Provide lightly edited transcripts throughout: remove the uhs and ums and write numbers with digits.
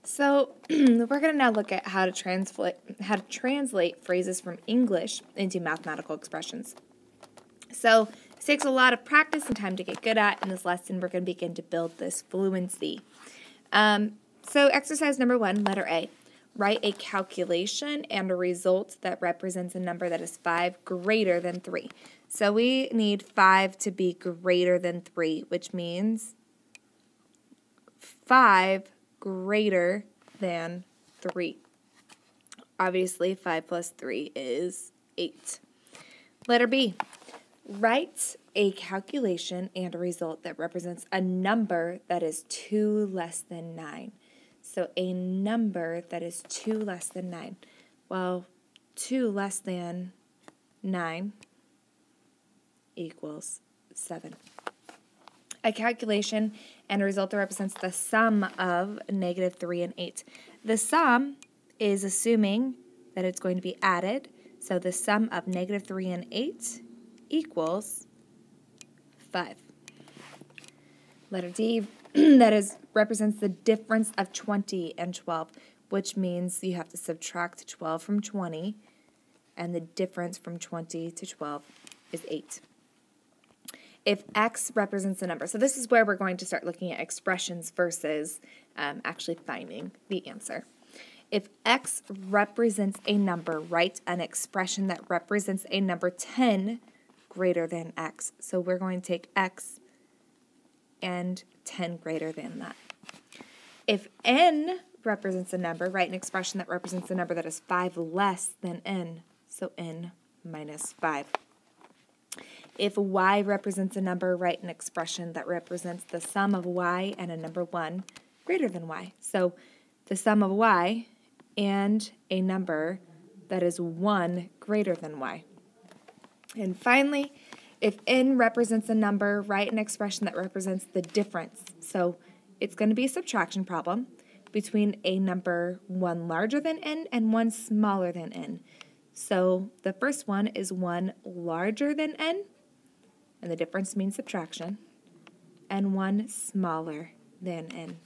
So we're going to now look at how to translate phrases from English into mathematical expressions. So this takes a lot of practice and time to get good at. In this lesson, we're going to begin to build this fluency. So exercise number 1, letter A. Write a calculation and a result that represents a number that is 5 greater than 3. So we need 5 to be greater than 3, which means 5 greater than 3. Obviously, 5 plus 3 is 8. Letter B. Write a calculation and a result that represents a number that is 2 less than 9. So a number that is 2 less than 9. Well, 2 less than 9 equals 7. A calculation and a result that represents the sum of negative 3 and 8. The sum is assuming that it's going to be added. So the sum of negative 3 and 8 equals 5. Letter D, that represents the difference of 20 and 12, which means you have to subtract 12 from 20, and the difference from 20 to 12 is 8. If x represents a number, so this is where we're going to start looking at expressions versus actually finding the answer. If x represents a number, write an expression that represents a number 10 greater than x. So we're going to take x and 10 greater than that. If n represents a number, write an expression that represents a number that is 5 less than n. So n minus 5. If y represents a number, write an expression that represents the sum of y and a number 1 greater than y. So the sum of y and a number that is 1 greater than y. And finally, if n represents a number, write an expression that represents the difference. So it's going to be a subtraction problem between a number 1 larger than n and 1 smaller than n. So the first one is 1 larger than n, and the difference means subtraction, and 1 smaller than n.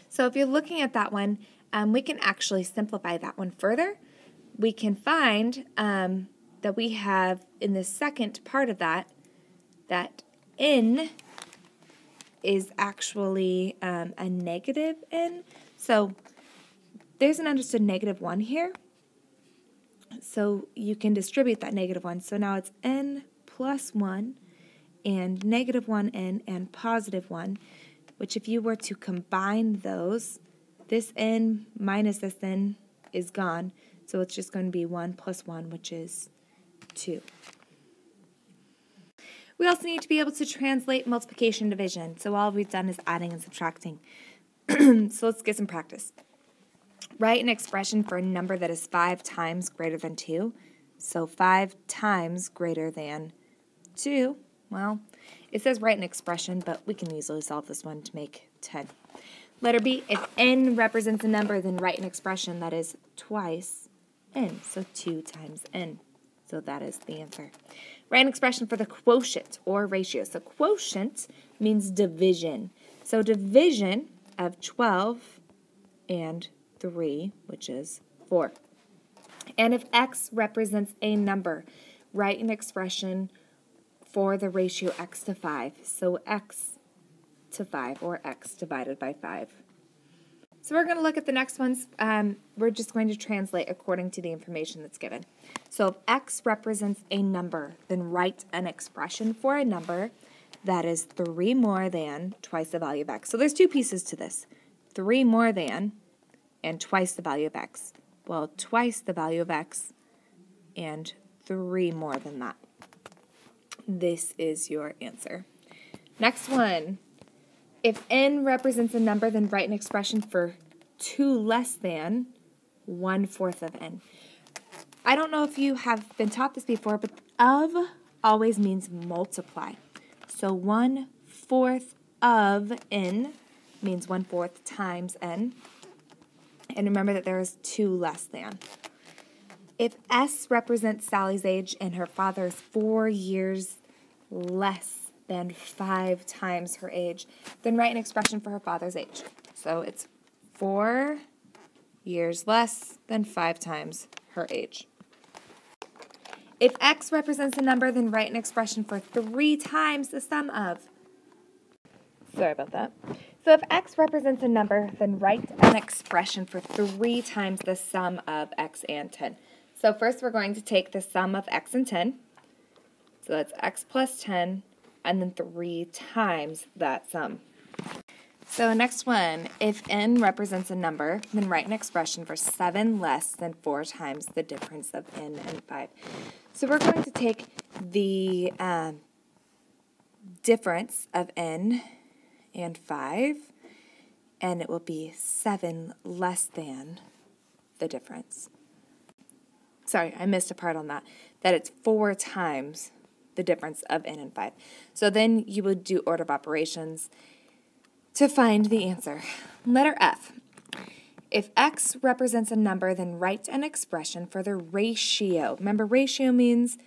So if you're looking at that one, we can actually simplify that one further. We can find that we have, in the second part of that n is actually a negative n. So there's an understood negative 1 here. So you can distribute that negative 1. So now it's n plus 1 and negative 1n and positive 1, which if you were to combine those, this n minus this n is gone. So it's just going to be 1 plus 1, which is 2. We also need to be able to translate multiplication and division. So all we've done is adding and subtracting. So let's get some practice. Write an expression for a number that is 5 times greater than 2. So 5 times greater than 2. Well, it says write an expression, but we can easily solve this one to make 10. Letter B, if n represents a number, then write an expression that is twice n. So 2 times n. So that is the answer. Write an expression for the quotient or ratio. So quotient means division. So division of 12 and 3, which is 4. And if x represents a number, write an expression for the ratio x to 5. So x to 5, or x divided by 5. So we're going to look at the next ones. We're just going to translate according to the information that's given. So if x represents a number, then write an expression for a number that is 3 more than twice the value of x. So there's 2 pieces to this. 3 more than and twice the value of x. Well, twice the value of x and 3 more than that. This is your answer. Next one. If n represents a number, then write an expression for 2 less than 1/4 of n. I don't know if you have been taught this before, but of always means multiply. So 1/4 of n means 1/4 times n. And remember that there is 2 less than. If S represents Sally's age and her father is 4 years less than 5 times her age, then write an expression for her father's age. So it's 4 years less than 5 times her age. If x represents a number, then write an expression for 3 times the sum of. Sorry about that. So if x represents a number, then write an expression for 3 times the sum of x and 10. So first we're going to take the sum of x and 10. So that's x plus 10, and then 3 times that sum. So next one, if n represents a number, then write an expression for 7 less than 4 times the difference of n and 5. So we're going to take the difference of n and 5, and it will be 7 less than the difference. Sorry, I missed a part on that. That it's 4 times the difference of n and 5. So then you would do order of operations to find the answer. Letter F. If x represents a number, then write an expression for the ratio. Remember, ratio means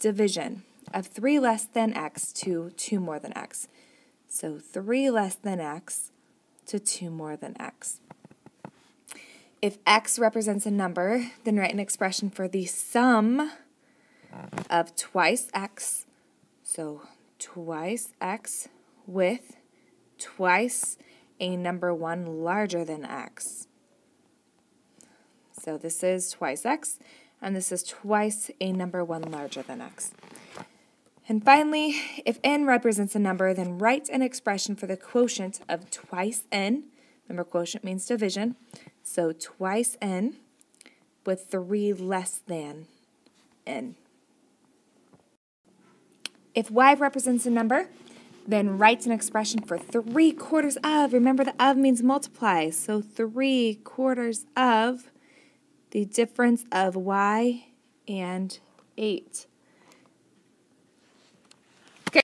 division of 3 less than x to 2 more than x. So 3 less than x to 2 more than x. If x represents a number, then write an expression for the sum of twice x. So twice x with twice a number 1 larger than x. So this is twice x, and this is twice a number 1 larger than x. And finally, if n represents a number, then write an expression for the quotient of twice n. Remember, quotient means division. So twice n with 3 less than n. If y represents a number, then write an expression for 3/4 of. Remember, the of means multiply. So 3/4 of the difference of y and 8. Okay.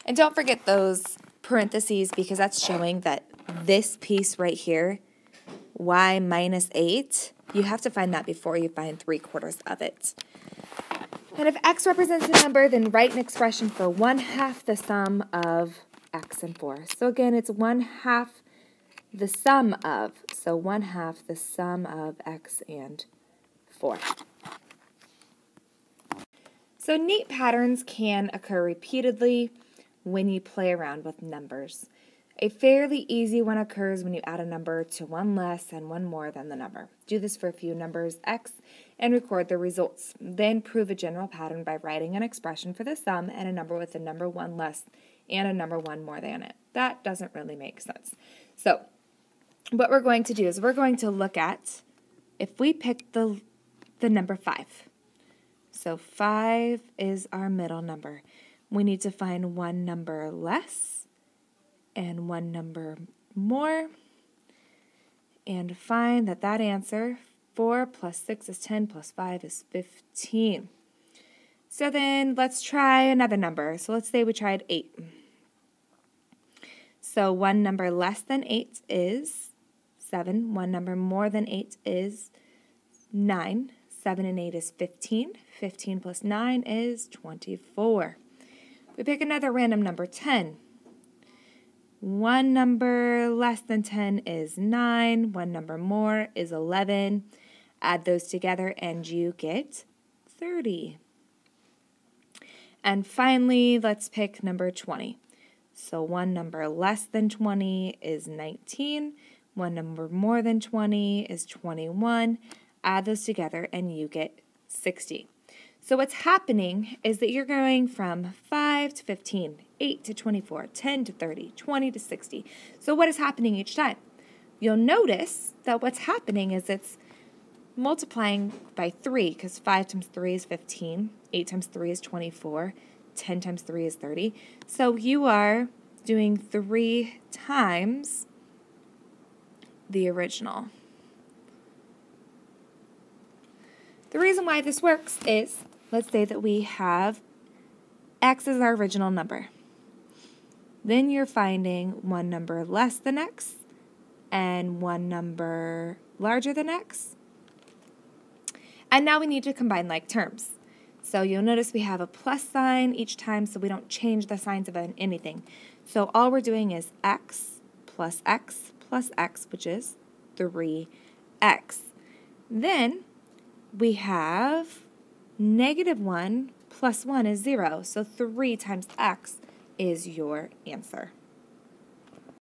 And don't forget those parentheses, because that's showing that this piece right here, y minus 8, you have to find that before you find 3/4 of it. And if x represents a number, then write an expression for 1/2 the sum of x and 4. So again, it's 1/2 the sum of. So 1/2 the sum of x and 4. So neat patterns can occur repeatedly when you play around with numbers. A fairly easy one occurs when you add a number to one less and one more than the number. Do this for a few numbers x and record the results. Then prove a general pattern by writing an expression for the sum and a number with a number 1 less and a number 1 more than it. That doesn't really make sense. So what we're going to do is we're going to look at if we pick the number 5. So 5 is our middle number. We need to find one number less and one number more, and find that that answer, 4 plus 6 is 10 plus 5 is 15. So then let's try another number. So let's say we tried 8. So one number less than 8 is 7. One number more than 8 is 9. 7 and 8 is 15. 15 plus 9 is 24. We pick another random number, 10. One number less than 10 is 9. One number more is 11. Add those together and you get 30. And finally, let's pick number 20. So one number less than 20 is 19. One number more than 20 is 21. Add those together and you get 60. So what's happening is that you're going from 5 to 15, 8 to 24, 10 to 30, 20 to 60. So what is happening each time? You'll notice that what's happening is it's multiplying by 3, because 5 times 3 is 15, 8 times 3 is 24, 10 times 3 is 30. So you are doing 3 times the original. The reason why this works is, let's say that we have x as our original number. Then you're finding one number less than x and one number larger than x. And now we need to combine like terms. So you'll notice we have a plus sign each time, so we don't change the signs of anything. So all we're doing is x plus plus x, which is 3x. Then we have -1 plus 1 is 0. So 3 times x is your answer.